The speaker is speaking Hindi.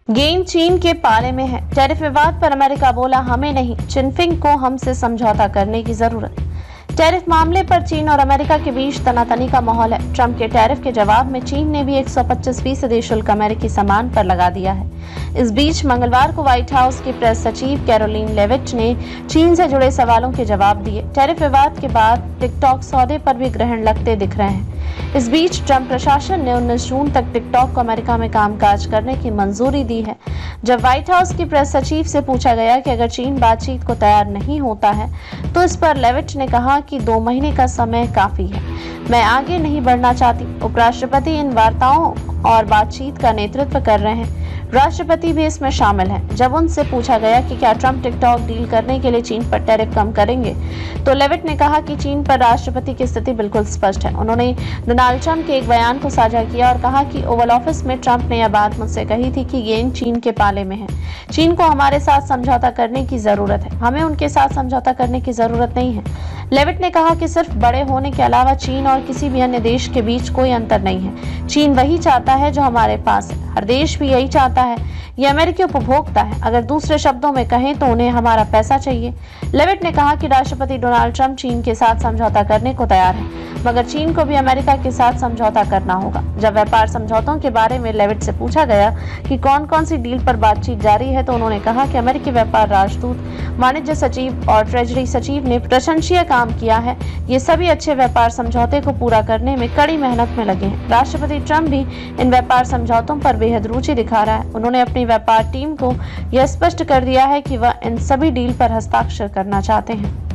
गेम चीन के पाले में है। टैरिफ विवाद पर अमेरिका बोला, हमें नहीं, जिनपिंग को हमसे समझौता करने की जरूरत। टैरिफ मामले पर चीन और अमेरिका के बीच तनातनी का माहौल है। ट्रंप के टैरिफ के जवाब में चीन ने भी 125% शुल्क अमेरिकी सामान पर लगा दिया है। इस बीच मंगलवार को व्हाइट हाउस की प्रेस सचिव कैरोलिन लेविट ने चीन से जुड़े सवालों के जवाब दिए। टैरिफ विवाद के बाद टिकटॉक सौदे पर भी ग्रहण लगते दिख रहे हैं। इस बीच ट्रंप प्रशासन ने 19 जून तक टिकटॉक को अमेरिका में कामकाज करने की मंजूरी दी है। जब व्हाइट हाउस की प्रेस सचिव से पूछा गया कि अगर चीन बातचीत को तैयार नहीं होता है तो इस पर लेविट ने कहा कि 2 महीने का समय काफी है, मैं आगे नहीं बढ़ना चाहती। उपराष्ट्रपति इन वार्ताओं और बातचीत का नेतृत्व कर रहे हैं, राष्ट्रपति भी इसमें शामिल हैं। जब उनसे पूछा गया कि क्या ट्रंप टिकटॉक डील करने के लिए चीन पर टैरिफ कम करेंगे तो लेविट ने कहा कि चीन पर राष्ट्रपति की स्थिति बिल्कुल स्पष्ट है। उन्होंने डोनाल्ड ट्रंप के एक बयान को साझा किया और कहा कि ओवल ऑफिस में ट्रंप ने यह बात मुझसे कही थी कि गेंद चीन के पाले में है, चीन को हमारे साथ समझौता करने की जरूरत है, हमें उनके साथ समझौता करने की जरूरत नहीं है। लेविट ने कहा कि सिर्फ बड़े होने के अलावा चीन और किसी भी अन्य देश के बीच कोई अंतर नहीं है। चीन वही चाहता है जो हमारे पास है, हर देश भी यही चाहता है, ये अमेरिकी उपभोक्ता है। अगर दूसरे शब्दों में कहें तो उन्हें हमारा पैसा चाहिए। लेविट ने कहा कि राष्ट्रपति डोनाल्ड ट्रंप चीन के साथ समझौता करने को तैयार है, मगर चीन को भी अमेरिका के साथ समझौता करना होगा। जब व्यापार समझौतों के बारे में लेविट से पूछा गया कि कौन कौन सी डील पर बातचीत जारी है तो उन्होंने कहा कि अमेरिकी व्यापार राजदूत, वाणिज्य सचिव और ट्रेजरी सचिव ने प्रशंसनीय काम किया है। ये सभी अच्छे व्यापार समझौते को पूरा करने में कड़ी मेहनत में लगे हैं। राष्ट्रपति ट्रंप भी इन व्यापार समझौतों पर बेहद रुचि दिखा रहा है। उन्होंने अपनी व्यापार टीम को यह स्पष्ट कर दिया है कि वह इन सभी डील पर हस्ताक्षर करना चाहते हैं।